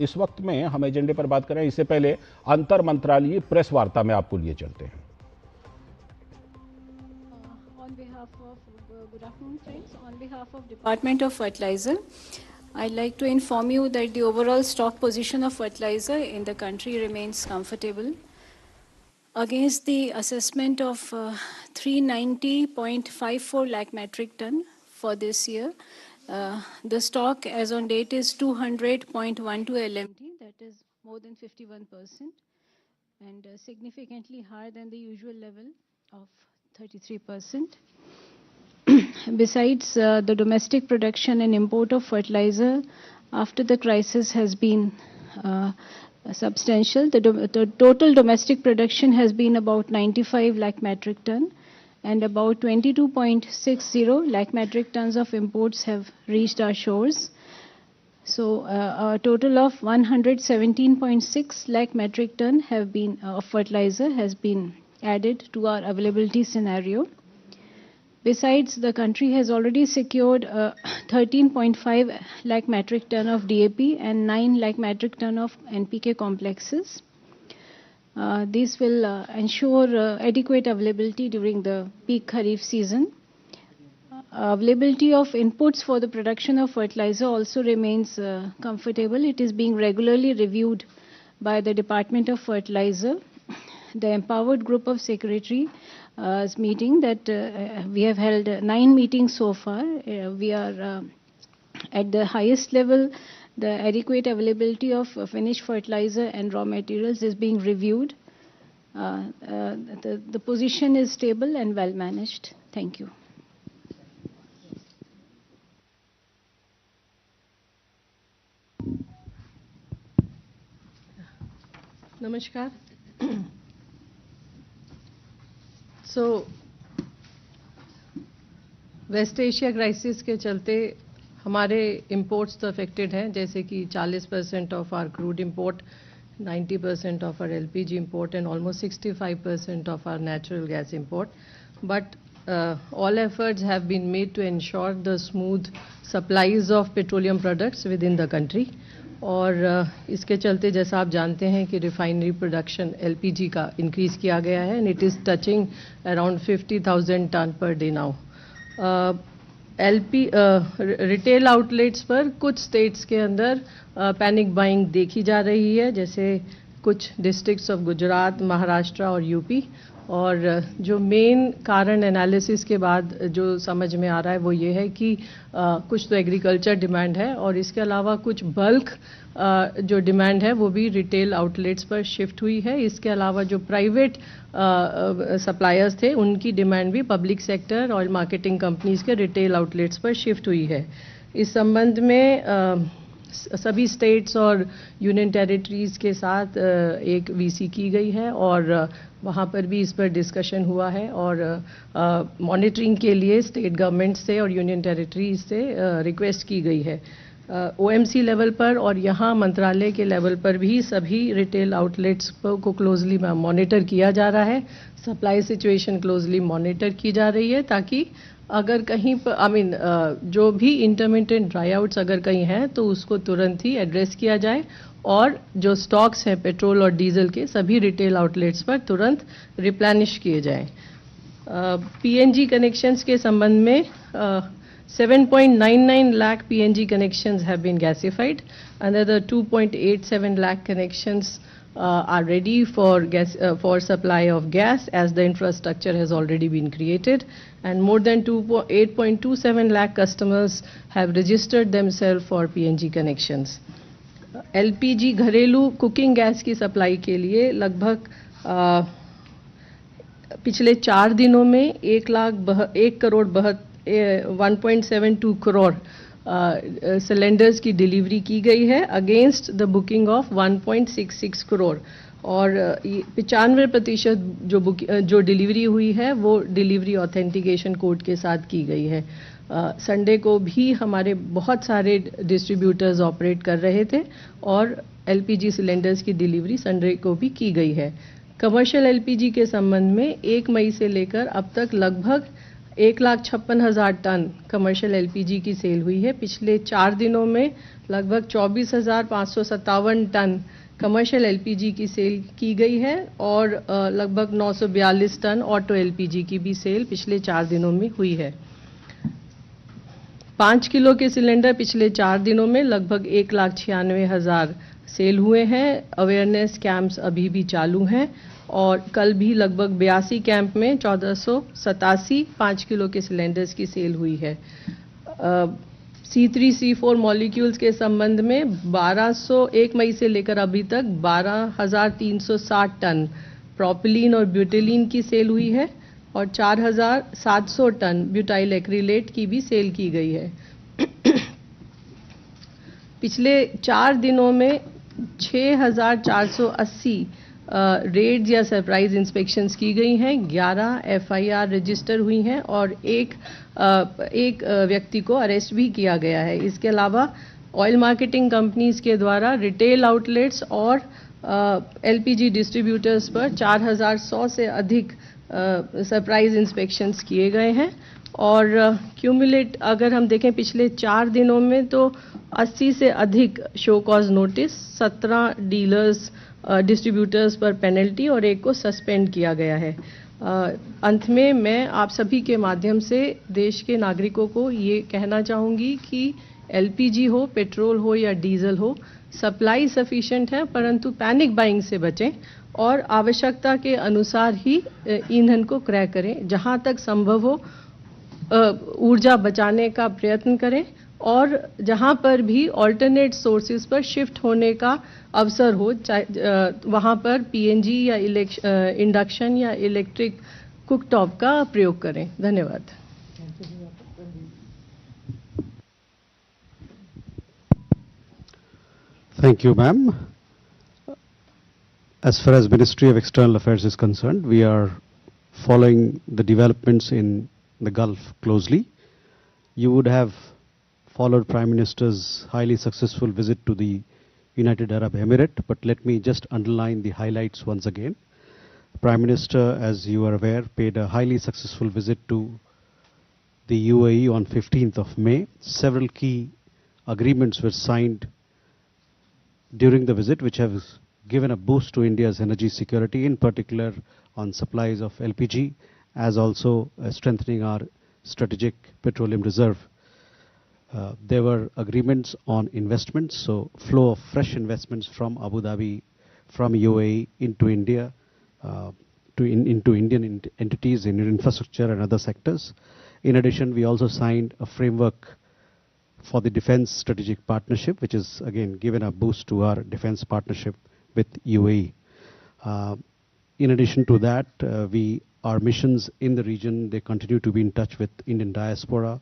इस वक्त में हम एजेंडे पर बात करें, इससे पहले अंतर मंत्रालयीय प्रेस वार्ता में आपको लिए चलते हैं। On behalf of good afternoon, friends. On behalf of Department of Fertilizer, I'd like to inform you that the overall stock position of fertilizer in the country remains comfortable. Against the assessment of 390.54 lakh metric ton for this year, the stock as on date is 200.12 LMT, that is more than 51%, and significantly higher than the usual level of 33%. Besides, the domestic production and import of fertilizer after the crisis has been substantial. The total domestic production has been about 95 lakh metric ton, and about 22.60 lakh metric tons of imports have reached our shores. So a total of 117.6 lakh metric ton have been of fertilizer has been added to our availability scenario. Besides, the country has already secured 13.5 lakh metric ton of DAP and 9 lakh metric ton of NPK complexes. These will ensure adequate availability during the peak Kharif season. Availability of inputs for the production of fertilizer also remains comfortable. It is being regularly reviewed by the Department of Fertilizer. The empowered group of secretaries meeting that we have held 9 meetings so far. We are at the highest level. The adequate availability of finished fertilizer and raw materials is being reviewed. The position is stable and well managed. Thank you. Namaskar. So, West Asia crisis के चलते हमारे imports तो affected हैं, जैसे कि 40% of our crude import, 90% of our LPG import and almost 65% of our natural gas import. But all efforts have been made to ensure the smooth supplies of petroleum products within the country. और इसके चलते जैसा आप जानते हैं कि refinery production LPG का increase किया गया है and it is touching around 50,000 tonne per day now. Retail outlets पर कुछ स्टेट्स के अंदर पैनिक बाइंग देखी जा रही है, जैसे कुछ डिस्ट्रिक्ट्स ऑफ गुजरात, महाराष्ट्र और यूपी. और जो मेन कारण एनालिसिस के बाद जो समझ में आ रहा है वो ये है कि कुछ तो एग्रीकल्चर डिमांड है और इसके अलावा कुछ बल्क जो डिमांड है वो भी रिटेल आउटलेट्स पर शिफ्ट हुई है. इसके अलावा जो प्राइवेट सप्लायर्स थे उनकी डिमांड भी public sector oil marketing companies के रिटेल आउटलेट्स पर शिफ्ट हुई है. इस संबंध में सभी स्टेट्स और यूनियन टेरिटरीज़ के साथ एक वीसी की गई है और वहाँ पर भी इस पर डिस्कशन हुआ है और मॉनिटरिंग के लिए स्टेट गवर्नमेंट से और यूनियन टेरिटरीज से रिक्वेस्ट की गई है. ओएमसी लेवल पर और यहाँ मंत्रालय के लेवल पर भी सभी रिटेल आउटलेट्स को क्लोजली मॉनिटर किया जा रहा है. सप्लाई सिचुएशन क्लोजली मॉनिटर की जा रही है ताकि अगर कहीं पर जो भी इंटरमिटेंट ड्राई आउट्स अगर कहीं हैं तो उसको तुरंत ही एड्रेस किया जाए और जो स्टॉक्स हैं पेट्रोल और डीजल के सभी रिटेल आउटलेट्स पर तुरंत रिप्लेनिश किए जाएं. पीएनजी कनेक्शंस के संबंध में 7.99 lakh PNG connections have been gasified. Another 2.87 lakh connections are ready for supply of gas as the infrastructure has already been created, and more than 8.27 lakh customers have registered themselves for PNG connections. LPG घरेलू cooking gas की supply के लिए लगभग पिछले 4 दिनों में 1.72 crore cylinders की delivery की गई है against the booking of 1.66 crore और 95% जो डिलीवरी हुई है वो डिलीवरी ऑथेंटिकेशन कोड के साथ की गई है. संडे को भी हमारे बहुत सारे डिस्ट्रीब्यूटर्स ऑपरेट कर रहे थे और एलपीजी सिलेंडर्स की डिलीवरी संडे को भी की गई है. कमर्शियल एलपीजी के संबंध में 1 मई से लेकर अब तक लगभग 1,56,000 टन कमर्शियल एलपीजी की सेल हुई है। पिछले 4 दिनों में लगभग 24,557 टन कमर्शियल एलपीजी की सेल की गई है और लगभग 942 टन ऑटो एलपीजी की भी सेल पिछले 4 दिनों में हुई है। 5 किलो के सिलेंडर पिछले 4 दिनों में लगभग 1,96,000 सेल हुए हैं। अवेयरनेस कैंप्स अभी भी चालू हैं और कल भी लगभग 82 कैंप में 1487 5 किलो के सिलेंडर्स की सेल हुई है। C3 C4 मॉलिक्यूल्स के संबंध में 1 मई से लेकर अभी तक 12,360 टन प्रोपिलीन और ब्यूटेलीन की सेल हुई है और 4,700 टन ब्यूटाइल एक्रिलेट की भी सेल की गई है। पिछले 4 दिनों में 6,480 रेड्स या सरप्राइज इंस्पेक्शंस की गई हैं, 11 एफआईआर रजिस्टर हुई हैं और एक व्यक्ति को अरेस्ट भी किया गया है। इसके अलावा ऑयल मार्केटिंग कंपनीज के द्वारा रिटेल आउटलेट्स और एलपीजी डिस्ट्रीब्यूटर्स पर 4,100 से अधिक सरप्राइज इंस्पेक्शंस किए गए हैं और क्यूमुलेट अगर हम देखें पिछले 4 दिनों में तो 80 से अधिक show cause notice, 17 dealers distributors पर पेनल्टी और एक को सस्पेंड किया गया है। अंत में मैं आप सभी के माध्यम से देश के नागरिकों को ये कहना चाहूँगी कि एलपीजी हो, पेट्रोल हो या डीजल हो, सप्लाई सफिशिएंट है, परंतु पैनिक बाइंग से बचें और आवश्यकता के अनुसार ही ईंधन को क्रय करें। जहाँ तक संभव हो ऊर्जा बचाने का प्रयत्न करें और जहाँ पर भी ऑल्टरनेट सोर्सेज पर शिफ्ट होने का अवसर हो, वहाँ पर पीएनजी या इंडक्शन या इलेक्ट्रिक कुकटॉप का प्रयोग करें। धन्यवाद। Thank you, ma'am. As far as Ministry of External Affairs is concerned, we are following the developments in the Gulf closely. You would have followed Prime Minister's highly successful visit to the United Arab Emirates, but let me just underline the highlights once again. Prime Minister, as you are aware, paid a highly successful visit to the UAE on 15th of May. Several key agreements were signed during the visit, which have given a boost to India's energy security, in particular on supplies of LPG, as also strengthening our strategic petroleum reserve. There were agreements on investments, so flow of fresh investments from Abu Dhabi, from UAE into India, into Indian entities in infrastructure and other sectors. In addition, we also signed a framework for the defense strategic partnership, which is again given a boost to our defense partnership with UAE. In addition to that, our missions in the region, they continue to be in touch with Indian diaspora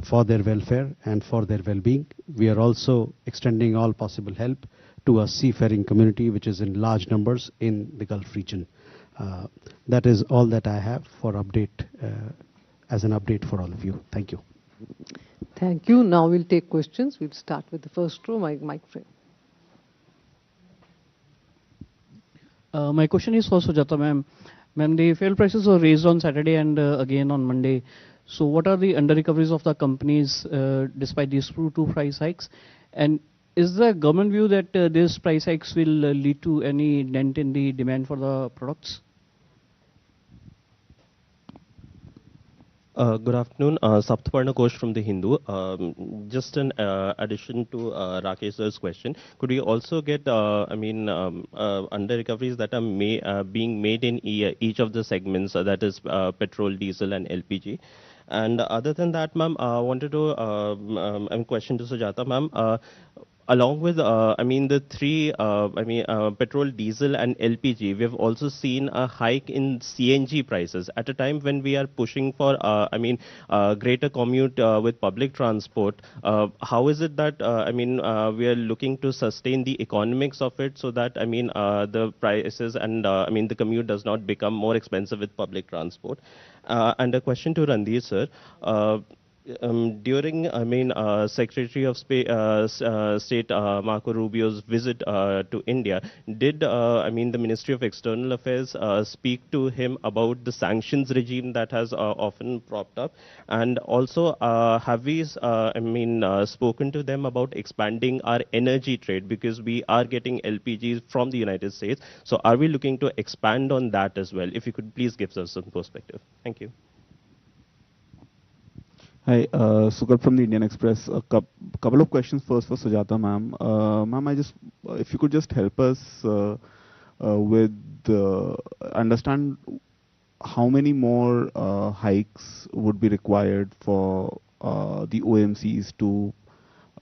for their welfare and for their well-being. We are also extending all possible help to our seafaring community, which is in large numbers in the Gulf region. That is all that I have for update, as an update for all of you. Thank you. Thank you. Now we'll take questions. We'll start with the first row, Mike Frame. My question is for Sujata ma'am. Ma'am, the fuel prices were raised on Saturday and again on Monday. So what are the under-recoveries of the companies despite these two price hikes? And is the government view that these price hikes will lead to any dent in the demand for the products? Good afternoon, Saptaparna Ghosh from The Hindu. Just an addition to Rakesh sir's question, could we also get, under recoveries that are being made in each of the segments, that is petrol, diesel and LPG? And other than that, ma'am, I wanted to question to Sujata, ma'am. Along with, the three, petrol, diesel and LPG, we've also seen a hike in CNG prices at a time when we are pushing for, greater commute with public transport. How is it that, we are looking to sustain the economics of it so that, the prices and, the commute does not become more expensive with public transport? And a question to Randhir, sir. During, Secretary of State Marco Rubio's visit to India, did, the Ministry of External Affairs speak to him about the sanctions regime that has often propped up? And also, have we, spoken to them about expanding our energy trade, because we are getting LPGs from the United States? So are we looking to expand on that as well? If you could please give us some perspective. Thank you. Hi, Sukat from the Indian Express. A couple of questions first for Sujata ma'am. Ma'am, if you could just help us with understand how many more hikes would be required for the OMCs to,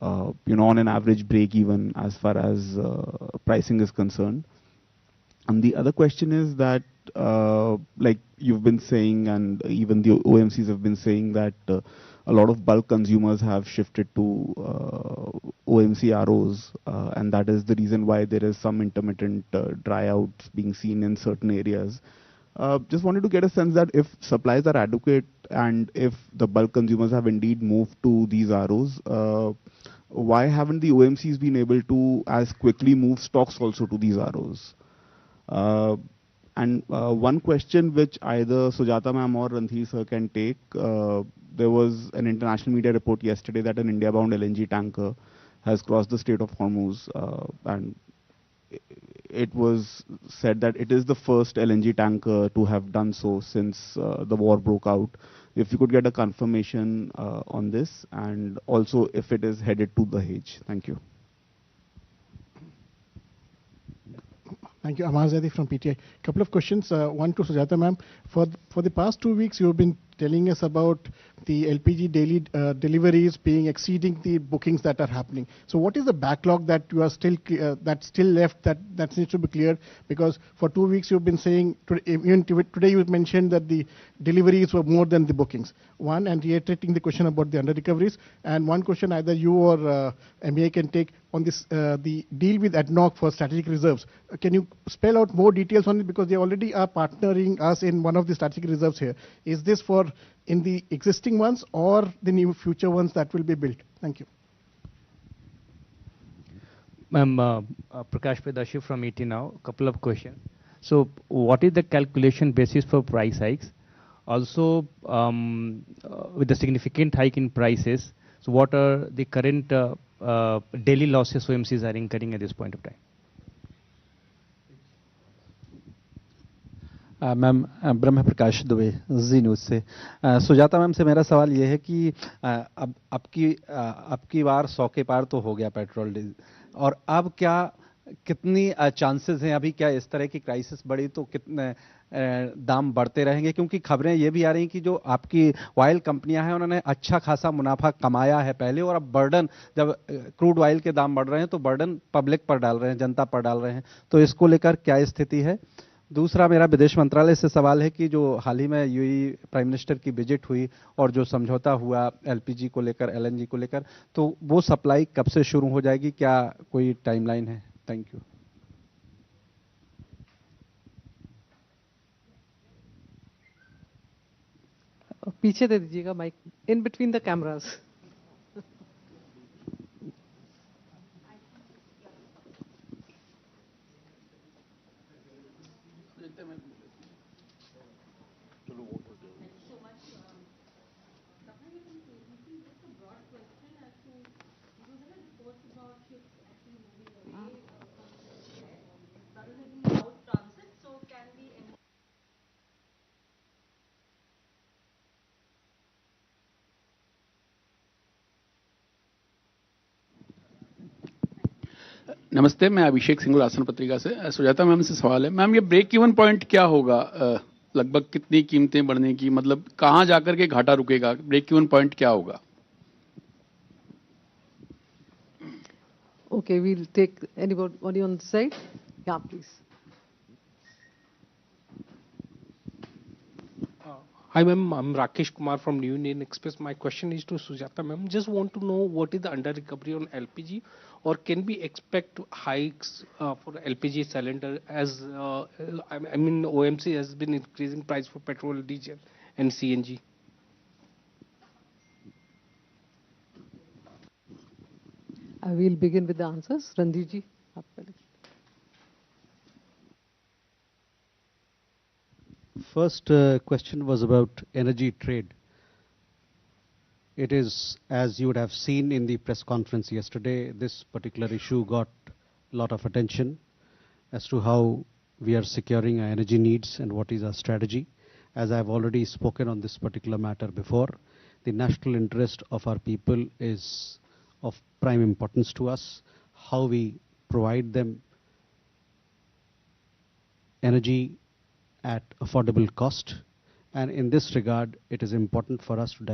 on an average break even as far as pricing is concerned. And the other question is that, like you've been saying, and even the OMCs have been saying that a lot of bulk consumers have shifted to OMC ROs, and that is the reason why there is some intermittent dryouts being seen in certain areas. Just wanted to get a sense that if supplies are adequate and if the bulk consumers have indeed moved to these ROs, why haven't the OMCs been able to as quickly move stocks also to these ROs? And one question which either Sujata ma'am or Ranthir sir can take, there was an international media report yesterday that an India-bound LNG tanker has crossed the Strait of Hormuz, and it was said that it is the first LNG tanker to have done so since the war broke out. If you could get a confirmation on this, and also if it is headed to Dahej. Thank you. Thank you. Amar Zaidi from PTI. Couple of questions. One to Sujata ma'am. For the past 2 weeks, you have been telling us about the LPG daily deliveries exceeding the bookings that are happening. So what is the backlog that you are still that's still left that needs to be cleared? Because for 2 weeks you've been saying, even today you mentioned that the deliveries were more than the bookings. One, and reiterating the question about the under recoveries. And one question either you or MEA can take on this the deal with ADNOC for strategic reserves. Can you spell out more details on it, because they already are partnering us in one of the strategic reserves here? Is this for in the existing ones or the new future ones that will be built? Thank you. Ma'am, Prakash Pedashi from ET Now. A couple of questions. So what is the calculation basis for price hikes? Also, with the significant hike in prices, so what are the current daily losses OMCs are incurring at this point of time? Ma'am Brahma Prakash Dubey ji news से। Sujata ma'am से मेरा सवाल ये है कि अब की बार 100 के पार तो हो गया पेट्रोल डीजल, और अब क्या कितनी चांसेस हैं, अभी क्या इस तरह की क्राइसिस बढ़ी तो कितने दाम बढ़ते रहेंगे? क्योंकि खबरें ये भी आ रही हैं कि जो आपकी ऑयल कंपनियां हैं उन्होंने अच्छा खासा मुनाफा कमाया है पहले, और अब बर्डन जब क्रूड ऑयल के दाम बढ़ रहे हैं तो बर्डन पब्लिक पर डाल रहे हैं, जनता पर डाल रहे हैं। तो इसको लेकर क्या स्थिति है? दूसरा मेरा विदेश मंत्रालय से सवाल है कि जो हाल ही में यूएई प्राइम मिनिस्टर की विजिट हुई और जो समझौता हुआ एलपीजी को लेकर, एलएनजी को लेकर, तो वो सप्लाई कब से शुरू हो जाएगी? क्या कोई टाइमलाइन है? Thank you. पीछे दे दीजिएगा mic, in between the cameras. नमस्ते, मैं अभिषेक सिंगुल आसन पत्रिका से। सुजाता मैम से सवाल है, मैम ये ब्रेक इवन पॉइंट क्या होगा? लगभग कितनी कीमतें बढ़ने की, मतलब कहां जाकर के घाटा रुकेगा? ब्रेक इवन पॉइंट क्या होगा? Okay, we'll take anybody on the side. Yeah, please. Hi ma'am, I'm Rakesh Kumar from New Indian Express. My question is to Sujata ma'am. Just want to know what is the under recovery on LPG, or can we expect hikes for LPG cylinder, as OMC has been increasing price for petrol, diesel and CNG? We'll begin with the answers. Randeep ji, aap pehle. First question was about energy trade. It is, as you would have seen in the press conference yesterday, this particular issue got a lot of attention as to how we are securing our energy needs and what is our strategy. As I've already spoken on this particular matter before, the national interest of our people is of prime importance to us. How we provide them energy at affordable cost. And in this regard, it is important for us to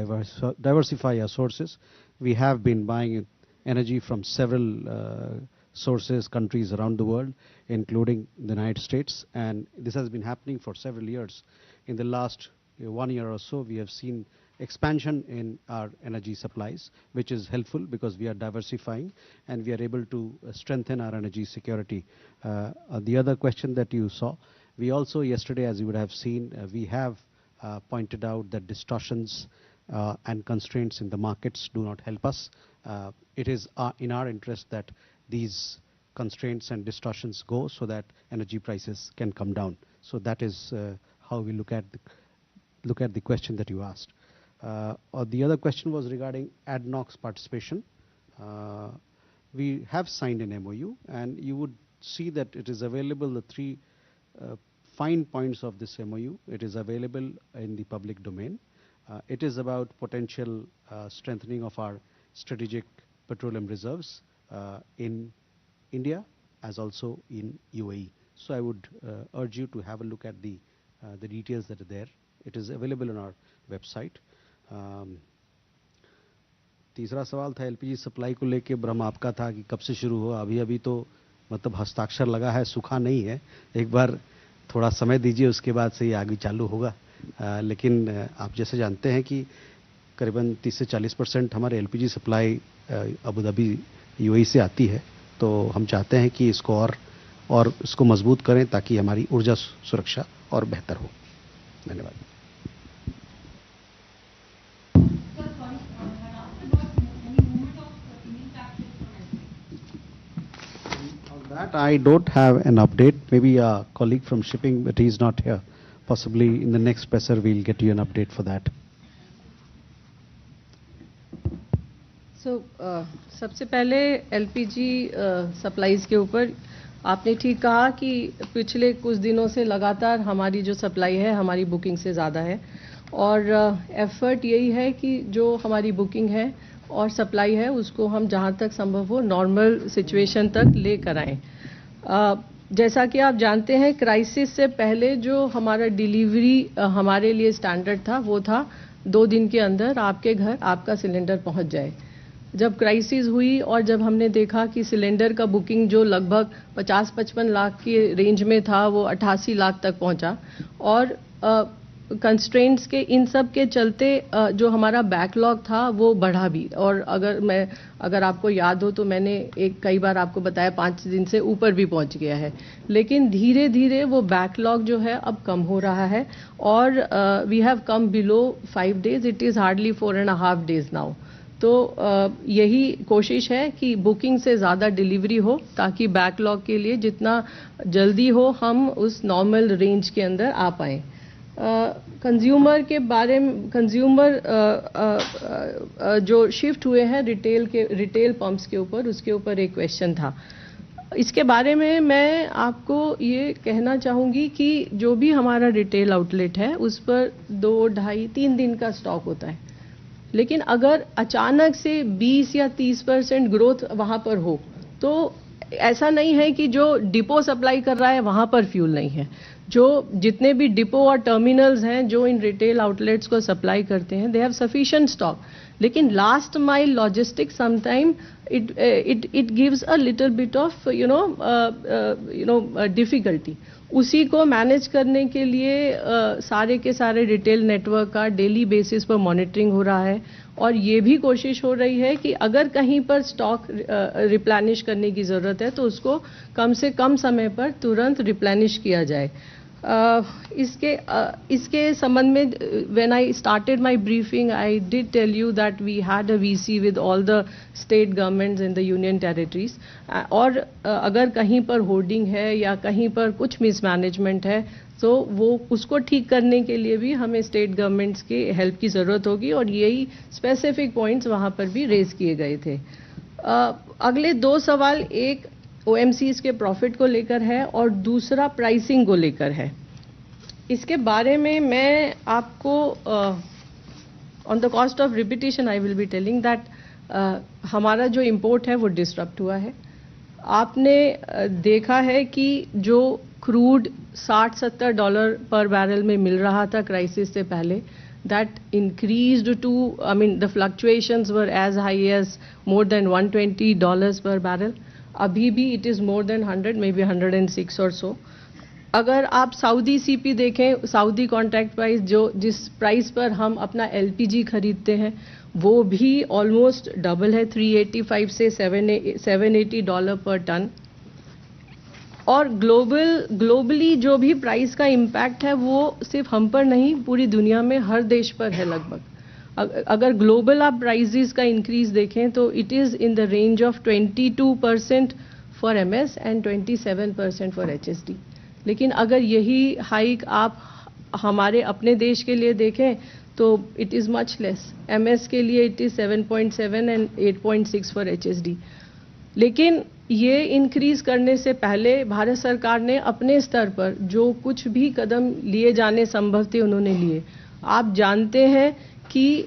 diversify our sources. We have been buying energy from several sources, countries around the world, including the United States. And this has been happening for several years. In the last 1 year or so, we have seen expansion in our energy supplies, which is helpful because we are diversifying and we are able to strengthen our energy security. The other question that you saw, we also yesterday, as you would have seen, we have pointed out that distortions and constraints in the markets do not help us. It is in our interest that these constraints and distortions go so that energy prices can come down. So that is how we look at the question that you asked. The other question was regarding ADNOC's participation. We have signed an MOU, and you would see that it is available, the three fine points of this MOU. It is available in the public domain. It is about potential strengthening of our strategic petroleum reserves in India as also in UAE. So I would urge you to have a look at the details that are there. It is available on our website. तीसरा सवाल था LPG supply को लेके, भ्रम आपका था कि कब से शुरू हो. अभी तो मतलब हस्ताक्षर लगा है, सूखा नहीं है. एक बार थोड़ा समय दीजिए, उसके बाद से ये आगे चालू होगा. लेकिन आप जैसे जानते हैं कि करीबन 30 से 40% हमारे LPG supply Abu Dhabi UAE से आती है. तो हम चाहते हैं कि इसको और इसको मजबूत करें ताकि हमारी ऊर्जा सुरक्षा और बेहतर हो. धन्यवाद. That I don't have an update. Maybe a colleague from shipping, but he's not here. Possibly in the next presser we'll get you an update for that. So, सबसे पहले एलपीजी सप्लाईज के ऊपर आपने ठीक कहा कि पिछले कुछ दिनों से लगातार हमारी जो सप्लाई है हमारी बुकिंग से ज़्यादा है, और एफर्ट यही है कि जो हमारी बुकिंग है और सप्लाई है उसको हम जहाँ तक संभव हो नॉर्मल सिचुएशन तक ले कर आएँ. जैसा कि आप जानते हैं, क्राइसिस से पहले जो हमारा डिलीवरी हमारे लिए स्टैंडर्ड था वो था 2 दिन के अंदर आपके घर आपका सिलेंडर पहुंच जाए. जब क्राइसिस हुई और जब हमने देखा कि सिलेंडर का बुकिंग जो लगभग 50-55 लाख की रेंज में था वो 88 लाख तक पहुंचा, और कंस्ट्रेंट्स के इन सब के चलते जो हमारा बैकलॉग था वो बढ़ा भी. और अगर आपको याद हो तो मैंने कई बार आपको बताया 5 दिन से ऊपर भी पहुंच गया है. लेकिन धीरे धीरे वो बैकलॉग जो है अब कम हो रहा है और we have come below 5 days. It is hardly 4.5 days now. तो यही कोशिश है कि बुकिंग से ज़्यादा डिलीवरी हो ताकि बैकलॉग के लिए जितना जल्दी हो हम उस नॉर्मल रेंज के अंदर आ पाएँ. कंज्यूमर के बारे में, कंज्यूमर जो शिफ्ट हुए हैं रिटेल पंप्स के ऊपर, उसके ऊपर एक क्वेश्चन था. इसके बारे में मैं आपको ये कहना चाहूँगी कि जो भी हमारा रिटेल आउटलेट है उस पर 2, 2.5, 3 दिन का स्टॉक होता है. लेकिन अगर अचानक से 20 या 30% ग्रोथ वहाँ पर हो तो ऐसा नहीं है कि जो डिपो सप्लाई कर रहा है वहाँ पर फ्यूल नहीं है. जो जितने भी डिपो और टर्मिनल्स हैं जो इन रिटेल आउटलेट्स को सप्लाई करते हैं, दे हैव सफिशिएंट स्टॉक. लेकिन last mile logistics sometime it gives a little bit of difficulty. उसी को मैनेज करने के लिए सारे के सारे रिटेल नेटवर्क का डेली बेसिस पर मॉनिटरिंग हो रहा है, और ये भी कोशिश हो रही है कि अगर कहीं पर स्टॉक रिप्लेनिश करने की ज़रूरत है तो उसको कम से कम समय पर तुरंत रिप्लेनिश किया जाए. इसके संबंध में when I started my briefing I did tell you that we had a VC with all the state governments in the union territories और अगर कहीं पर होर्डिंग है या कहीं पर कुछ मिसमैनेजमेंट है तो वो उसको ठीक करने के लिए भी हमें स्टेट गवर्नमेंट्स की हेल्प की ज़रूरत होगी और यही स्पेसिफिक पॉइंट्स वहाँ पर भी रेज किए गए थे। अगले दो सवाल, एक OMCs के प्रॉफिट को लेकर है और दूसरा प्राइसिंग को लेकर है। इसके बारे में मैं आपको on the cost of repetition I will be telling that हमारा जो इम्पोर्ट है वो डिस्टर्ब हुआ है। आपने देखा है कि जो क्रूड $60-70 पर बैरल में मिल रहा था क्राइसिस से पहले, that increased to, I mean, the fluctuations were as high as more than $120 per barrel. अभी भी it is more than 100, maybe 106 or so. अगर आप सऊदी CP देखें, सऊदी कॉन्ट्रैक्ट प्राइस जिस प्राइस पर हम अपना LPG खरीदते हैं वो भी ऑलमोस्ट डबल है, 385 से $780 पर टन। और ग्लोबली जो भी प्राइस का इम्पैक्ट है वो सिर्फ हम पर नहीं, पूरी दुनिया में हर देश पर है लगभग। अगर ग्लोबल आप प्राइसेस का इंक्रीज देखें तो it is in the range of 22% for MS and 27% for HSD। लेकिन अगर यही हाइक आप हमारे अपने देश के लिए देखें तो it is much less. MS के लिए it is 7.7 and 8.6 for HSD। लेकिन ये इंक्रीज करने से पहले भारत सरकार ने अपने स्तर पर जो कुछ भी कदम लिए जाने संभव थे उन्होंने लिए। आप जानते हैं कि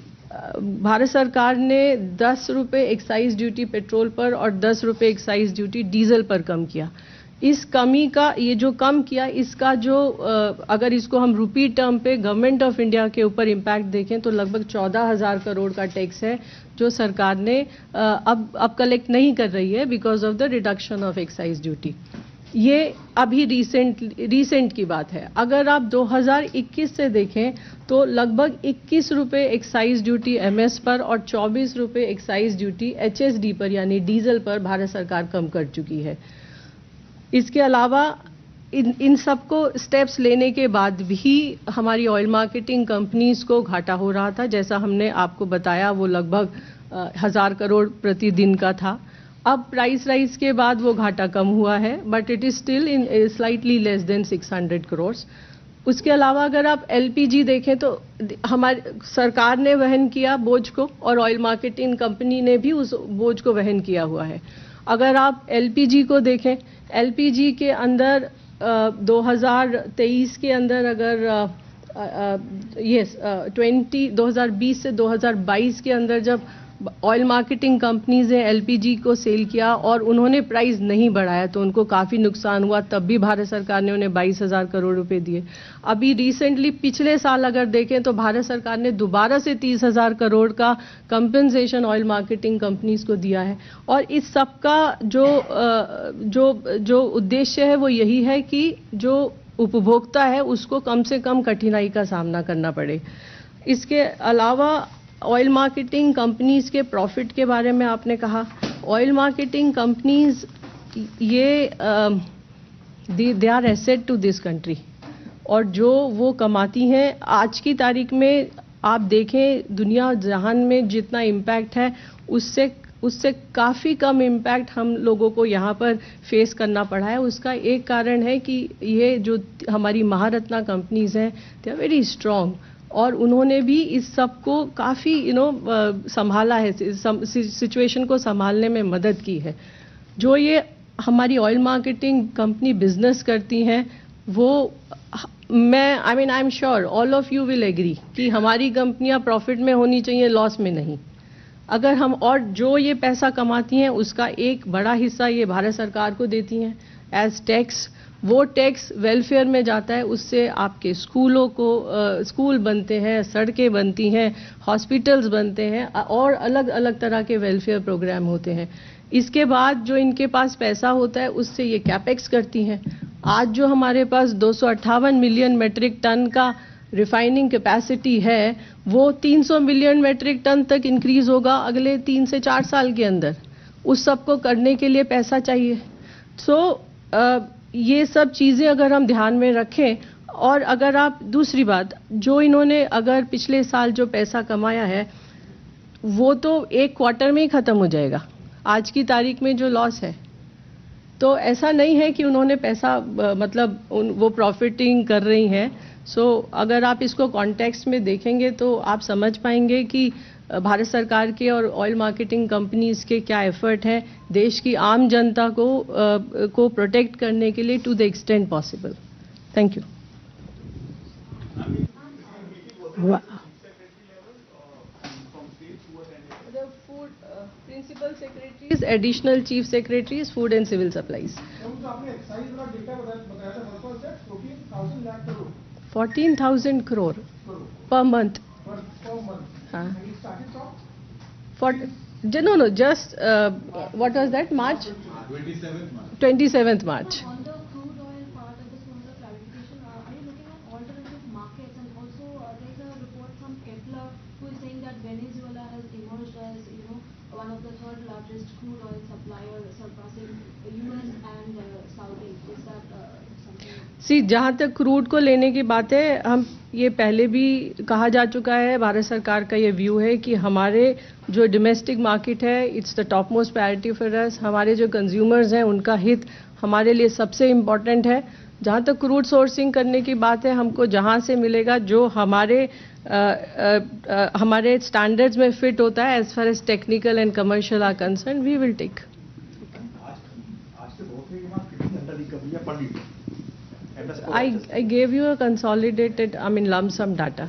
भारत सरकार ने 10 रुपये एक्साइज ड्यूटी पेट्रोल पर और 10 रुपये एक्साइज ड्यूटी डीजल पर कम किया। इस कमी का, ये जो कम किया, इसका जो अगर इसको हम रुपी टर्म पे गवर्नमेंट ऑफ इंडिया के ऊपर इम्पैक्ट देखें तो लगभग 14,000 करोड़ का टैक्स है जो सरकार ने अब कलेक्ट नहीं कर रही है because of the reduction of excise duty. ये अभी रिसेंट की बात है। अगर आप 2021 से देखें तो लगभग 21 रुपये एक्साइज ड्यूटी MS पर और 24 रुपये एक्साइज ड्यूटी HSD पर यानी डीजल पर भारत सरकार कम कर चुकी है। इसके अलावा इन सबको स्टेप्स लेने के बाद भी हमारी ऑयल मार्केटिंग कंपनीज को घाटा हो रहा था। जैसा हमने आपको बताया वो लगभग 1000 करोड़ प्रतिदिन का था। अब प्राइस राइज के बाद वो घाटा कम हुआ है but it is still in slightly less than 600 crore. उसके अलावा अगर आप LPG देखें तो हमारी सरकार ने वहन किया बोझ को और ऑयल मार्केटिंग कंपनी ने भी उस बोझ को वहन किया हुआ है। अगर आप LPG को देखें, LPG के अंदर 2023 के अंदर अगर 2020 से 2022 के अंदर जब ऑयल मार्केटिंग कंपनीज ने LPG को सेल किया और उन्होंने प्राइस नहीं बढ़ाया तो उनको काफ़ी नुकसान हुआ। तब भी भारत सरकार ने उन्हें 22,000 करोड़ रुपए दिए। अभी रिसेंटली पिछले साल अगर देखें तो भारत सरकार ने दोबारा से 30,000 करोड़ का कंपनसेशन ऑयल मार्केटिंग कंपनीज को दिया है। और इस सब का जो उद्देश्य है वो यही है कि जो उपभोक्ता है उसको कम से कम कठिनाई का सामना करना पड़े। इसके अलावा ऑयल मार्केटिंग कंपनीज के प्रॉफिट के बारे में आपने कहा, ऑयल मार्केटिंग कंपनीज ये they are asset to this country और जो वो कमाती हैं आज की तारीख में आप देखें दुनिया जहान में जितना इम्पैक्ट है उससे काफ़ी कम इम्पैक्ट हम लोगों को यहाँ पर फेस करना पड़ा है। उसका एक कारण है कि ये जो हमारी महारत्ना कंपनीज हैं दे आर वेरी स्ट्रॉन्ग और उन्होंने भी इस सब को काफ़ी संभाला है, सिचुएशन को संभालने में मदद की है। जो ये हमारी ऑयल मार्केटिंग कंपनी बिजनेस करती हैं वो I am sure all of you will agree कि हमारी कंपनियां प्रॉफिट में होनी चाहिए, लॉस में नहीं। अगर हम और जो ये पैसा कमाती हैं उसका एक बड़ा हिस्सा ये भारत सरकार को देती हैं एज टैक्स। वो टैक्स वेलफेयर में जाता है, उससे आपके स्कूलों को स्कूल बनते हैं, सड़कें बनती हैं, हॉस्पिटल्स बनते हैं और अलग अलग तरह के वेलफेयर प्रोग्राम होते हैं। इसके बाद जो इनके पास पैसा होता है उससे ये कैपेक्स करती हैं। आज जो हमारे पास 258 मिलियन मेट्रिक टन का रिफाइनिंग कैपेसिटी है वो 300 मिलियन मेट्रिक टन तक इंक्रीज होगा अगले 3 से 4 साल के अंदर। उस सब को करने के लिए पैसा चाहिए। ये सब चीज़ें अगर हम ध्यान में रखें और अगर आप दूसरी बात, जो इन्होंने अगर पिछले साल जो पैसा कमाया है वो तो एक क्वार्टर में ही खत्म हो जाएगा, आज की तारीख में जो लॉस है। तो ऐसा नहीं है कि उन्होंने पैसा मतलब वो प्रॉफिटिंग कर रही हैं। सो अगर आप इसको कॉन्टेक्स्ट में देखेंगे तो आप समझ पाएंगे कि भारत सरकार के और ऑयल मार्केटिंग कंपनीज के क्या एफर्ट हैं देश की आम जनता को प्रोटेक्ट करने के लिए to the extent possible. Thank you. Principal secretaries, additional chief secretaries, food and civil supplies. 14,000 crore per month. No, just what was that? March? 27th March. On the crude oil part, I just want a clarification. Are you looking at alternative markets? And also, there's a report from Kepler who is saying that Venezuela has emerged as, one of the third largest crude oil supplier, surpassing US and Saudi. Is that something? जहाँ तक crude को लेने की बात है, हम ये पहले भी कहा जा चुका है, भारत सरकार का ये व्यू है कि हमारे जो डोमेस्टिक मार्केट है it's the top most priority for us. हमारे जो कंज्यूमर्स हैं उनका हित हमारे लिए सबसे इम्पोर्टेंट है। जहाँ तक क्रूड सोर्सिंग करने की बात है, हमको जहाँ से मिलेगा जो हमारे स्टैंडर्ड्स में फिट होता है as far as technical and commercial are concern, we will take. I gave you a consolidated, lump sum data.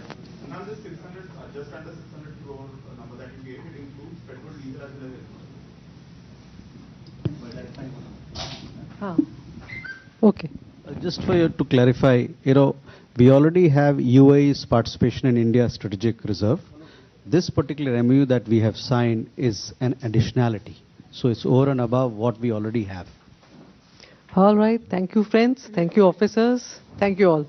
Now this 600, just under 600 crore number that you gave, it includes petrol, diesel as well as Okay. Just for you to clarify, we already have UAE's participation in India's strategic reserve. This particular MOU that we have signed is an additionality. So it's over and above what we already have. All right. Thank you, friends. Thank you, officers. Thank you all.